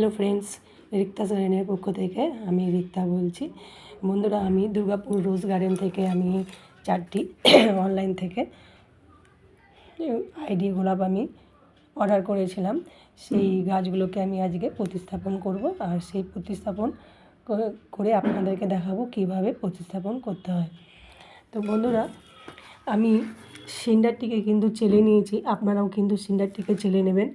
Hello friends, Rikta সারেনের পক্ষ থেকে আমি রিক্তা বলছি। বন্ধুরা, আমি দুর্গাপুর রোজ গার্ডেন থেকে আমি 4টি অনলাইন থেকে আইডি গোলাপ আমি অর্ডার করেছিলাম। সেই গাছগুলোকে আমি আজকে প্রতিস্থাপন করব, আর সেই প্রতিস্থাপন করে আপনাদেরকে দেখাবো কিভাবে প্রতিস্থাপন করতে হয়। তো বন্ধুরা, আমি সিন্ডারটিকে কিন্তু চেলে নিয়েছি, আপনারাও কিন্তু সিন্ডারটিকে চেলে নেবেন।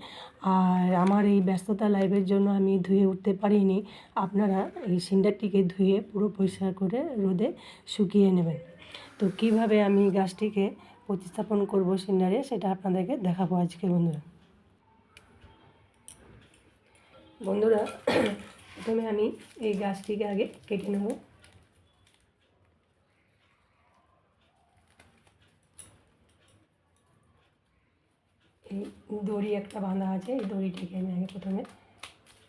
আর আমার এই ব্যস্ততা লাইফের জন্য আমি ধুয়ে উঠতে পারিনি। আপনারা এই সিন্ডারটিকে ধুয়ে পুরো পরিষ্কার করে রোদে শুকিয়ে নেবেন। তো কিভাবে আমি গাছটিকে প্রতিস্থাপন করব সিন্ডারে, সেটা আপনাদেরকে দেখাবো আজকে। বন্ধুরা প্রথমে আমি এই গাছটিকে আগে কেটে নেব। এই দড়ি একটা বাঁধা আছে, এই দড়িটিকে আমি আগে প্রথমে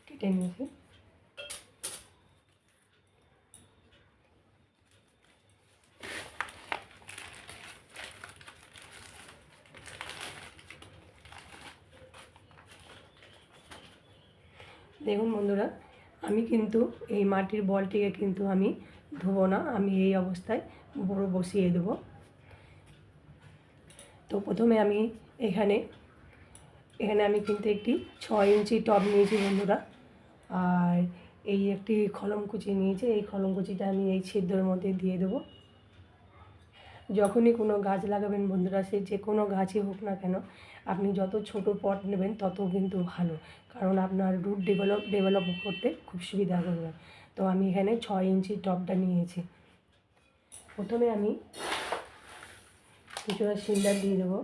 কেটে নিয়েছি। দেখুন বন্ধুরা, আমি কিন্তু এই মাটির বলটিকে কিন্তু আমি ধোবো না, আমি এই অবস্থায় পুরো বসিয়ে দেবো। তো প্রথমে আমি এখানে আমি কিন্তু একটি 6 ইঞ্চি টব নিয়েছি বন্ধুরা, আর এই একটি কলমকুচি নিয়েছি। এই কলমকুচিটা আমি এই ছিদ্রের মধ্যে দিয়ে দেবো। যখনই কোনো গাছ লাগাবেন বন্ধুরা, সে যে কোনো গাছই হোক না কেন, আপনি যত ছোট পট নেবেন তত কিন্তু ভালো, কারণ আপনার রুট ডেভেলপ করতে খুব সুবিধা করবে। তো আমি এখানে 6 ইঞ্চি টবটা নিয়েছি। প্রথমে আমি কিছুটা সিন্ডার দিয়ে দেবো।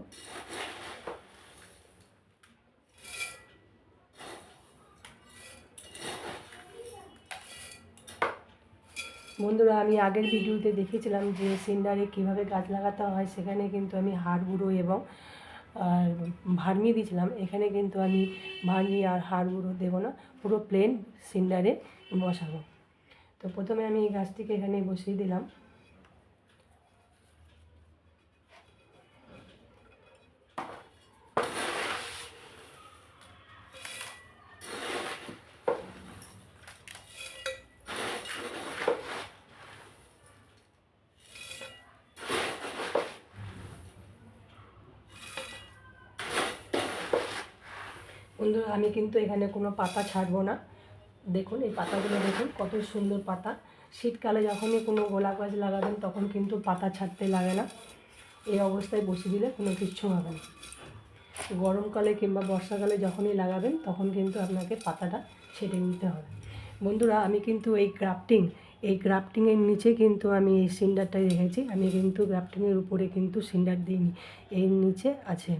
বন্ধুরা, আমি আগের ভিডিওতে দেখিয়েছিলাম যে সিন্ডারে কীভাবে গাছ লাগাতে হয়, সেখানে কিন্তু আমি হাড় গুঁড়ো এবং ভার্মি দিয়েছিলাম। এখানে কিন্তু আমি ভার্মি আর হাড় গুঁড়ো দেবো না, পুরো প্লেন সিন্ডারে বসাবো। তো প্রথমে আমি এই গাছটিকে এখানে বসিয়ে দিলাম। বন্ধুরা, আমি কিন্তু এখানে কোনো পাতা ছাড়বো না। দেখুন এই পাতাগুলো, দেখুন কত সুন্দর পাতা। শীতকালে যখনই কোনো গোলাপ গাছ লাগাবেন তখন কিন্তু পাতা ছাড়তে লাগে না, এই অবস্থায় বসিয়ে দিলে কোনো কিচ্ছু হবে না। গরমকালে কিংবা বর্ষাকালে যখনই লাগাবেন তখন কিন্তু আপনাকে পাতাটা ছেটে নিতে হবে। বন্ধুরা, আমি কিন্তু এই গ্রাফটিংয়ের নিচে কিন্তু আমি এই সিন্ডারটা রেখেছি। আমি কিন্তু গ্রাফটিংয়ের উপরে কিন্তু সিন্ডার দিইনি, এর নিচে আছে।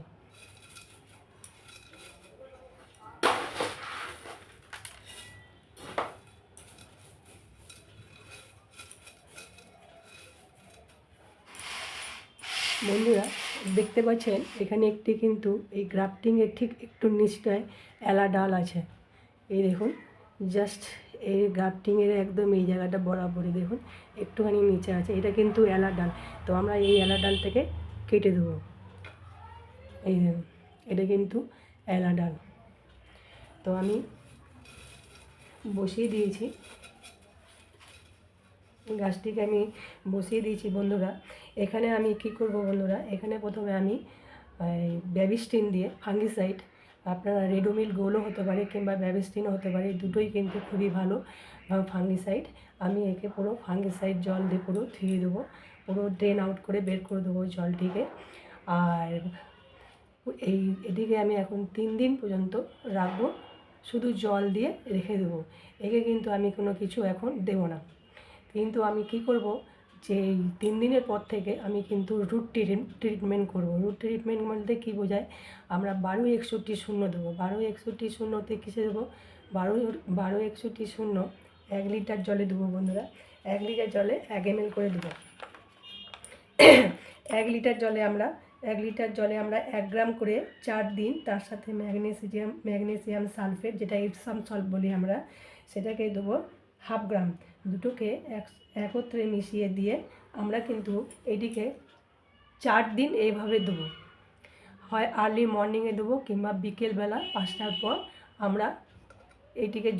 বন্ধুরা, দেখতে পাচ্ছেন এখানে একটি কিন্তু এই গ্রাফটিংয়ের ঠিক একটু নিচটায় এলা ডাল আছে। এই দেখুন, জাস্ট এই গ্রাফটিংয়ের একদম এই জায়গাটা বরাবরই দেখুন একটুখানি নিচে আছে, এটা কিন্তু এলা ডাল। তো আমরা এই এলা ডালটাকে কেটে দেবো। এই দেখুন, এটা কিন্তু এলা ডাল। তো আমি বসিয়ে দিয়েছি, গাছটিকে আমি বসিয়ে দিয়েছি। বন্ধুরা, এখানে আমি কি করব বন্ধুরা, এখানে প্রথমে আমি ব্যাবিস্টিন দিয়ে ফাঙ্গিসাইড, আপনারা রেডোমিল গোলও হতে পারে কিংবা ব্যাবিস্টিনও হতে পারে, দুটোই কিন্তু খুবই ভালো ফাঙ্গিসাইড। আমি একে পুরো ফাঙ্গিসাইড জল দিয়ে পুরো ধুয়ে দেবো, পুরো ড্রেন আউট করে বের করে দেবো জলটিকে। আর এদিকে আমি এখন 3 দিন পর্যন্ত রাখবো, শুধু জল দিয়ে রেখে দেবো। একে কিন্তু আমি কোনো কিছু এখন দেবো না। কিন্তু আমি কি করব, যে 3 দিনের পর থেকে আমি কিন্তু রুট ট্রিটমেন্ট করব। রুট ট্রিটমেন্ট বলতে কী বোঝায়, আমরা 12-61-0 দেবো। 12-61-0তে কিসে দেবো, 12-61-0 1 লিটার জলে দেবো বন্ধুরা। 1 লিটার জলে 1 ml করে দেবো। 1 লিটার জলে আমরা 1 গ্রাম করে 4 দিন, তার সাথে ম্যাগনেসিয়াম সালফেট, যেটা ইপসাম সল্ট বলি আমরা, সেটাকে দেবো 1/2 গ্রাম। দুটোকে একত্রে মিশিয়ে দিয়ে আমরা কিন্তু এটিকে 4 দিন এইভাবে দেবো। হয় আর্লি মর্নিংয়ে দেবো কিংবা বিকেলবেলা 5টার পর আমরা এইটিকে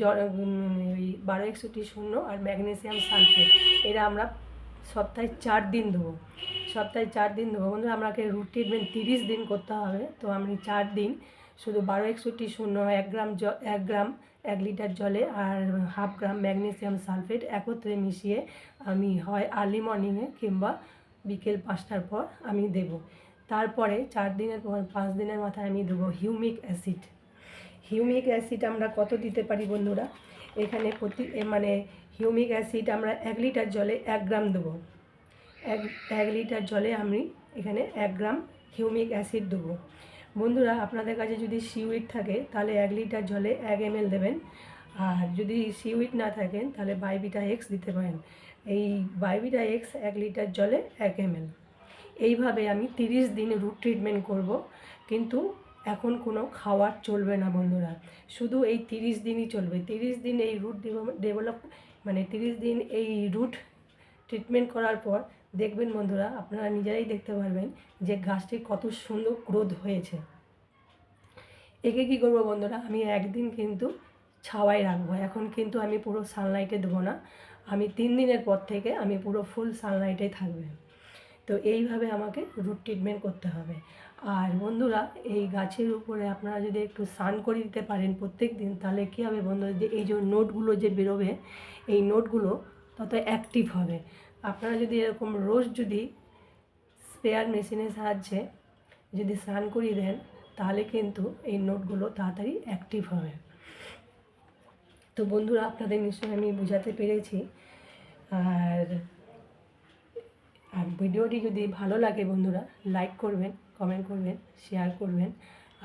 ওই 1261 আর ম্যাগনেসিয়াম সালফেট এরা আমরা সপ্তাহে 4 দিন দেবো। সপ্তাহে 4 দিন দেবো বন্ধুরা। আমাকে রুট ট্রিটমেন্ট 30 দিন করতে হবে, তো আমি 4 দিন শুধু 1261 1 গ্রাম 1 লিটার জলে আর 1/2 গ্রাম ম্যাগনেসিয়াম সালফেট একত্রে মিশিয়ে আমি হয় আর্লি মর্নিংয়ে কিংবা বিকেল 5টার পর আমি দেব। তারপরে 4 দিনের পর 5 দিনের মাথায় আমি দেবো হিউমিক অ্যাসিড। হিউমিক অ্যাসিড আমরা কত দিতে পারি বন্ধুরা? এখানে মানে হিউমিক অ্যাসিড আমরা 1 লিটার জলে 1 গ্রাম দেবো। 1 লিটার জলে আমি এখানে 1 গ্রাম হিউমিক অ্যাসিড দেবো। বন্ধুরা আপনাদের কাছে যদি সিউইড থাকে তাহলে 1 লিটার জলে 1 ml দেবেন, আর যদি সিউইড না থাকেন তাহলে বাইভিটা এক্স দিতে পারেন। এই বাইভিটা এক্স 1 লিটার জলে 1 ml। এইভাবে আমি 30 দিন রুট ট্রিটমেন্ট করব, কিন্তু এখন কোনো খাওয়ার চলবে না বন্ধুরা, শুধু এই 30 দিনই চলবে। 30 দিন এই রুট ডেভেলপ মানে 30 দিন এই রুট ট্রিটমেন্ট করার পর দেখবেন বন্ধুরা, আপনারা নিজেরাই দেখতে পারবেন যে গাছটি কত সুন্দর গ্রোথ হয়েছে। একে কী করবো বন্ধুরা, আমি একদিন কিন্তু ছাওয়ায় রাখবো। এখন কিন্তু আমি পুরো সানলাইটে দেবো না, আমি 3 দিনের পর থেকে আমি পুরো ফুল সানলাইটে থাকবে। তো এইভাবে আমাকে রুট ট্রিটমেন্ট করতে হবে। আর বন্ধুরা এই গাছের উপরে আপনারা যদি একটু স্নান করে দিতে পারেন প্রত্যেক দিন, তাহলে কী হবে বন্ধুরা, যে এই যে নোটগুলো যে বেরোবে এই নোটগুলো তত অ্যাক্টিভ হবে। আপনারা যদি এরকম রোজ যদি স্প্রেয়ার মেশিনের সাহায্যে যদি স্নান করিয়ে দেন, তাহলে কিন্তু এই নোটগুলো তাড়াতাড়ি অ্যাক্টিভ হবে। তো বন্ধুরা আপনাদের নিশ্চয়ই আমি বোঝাতে পেরেছি। আর ভিডিওটি যদি ভালো লাগে বন্ধুরা, লাইক করবেন, কমেন্ট করবেন, শেয়ার করবেন,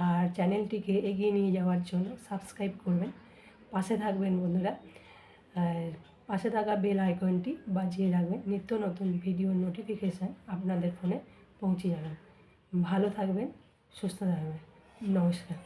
আর চ্যানেলটিকে এগিয়ে নিয়ে যাওয়ার জন্য সাবস্ক্রাইব করবেন, পাশে থাকবেন বন্ধুরা। আর পাশে থাকা বেল আইকনটি বাজিয়ে রাখবেন, নিত্য নতুন ভিডিও নোটিফিকেশান আপনাদের ফোনে পৌঁছে যাবে। ভালো থাকবেন, সুস্থ থাকবেন। নমস্কার।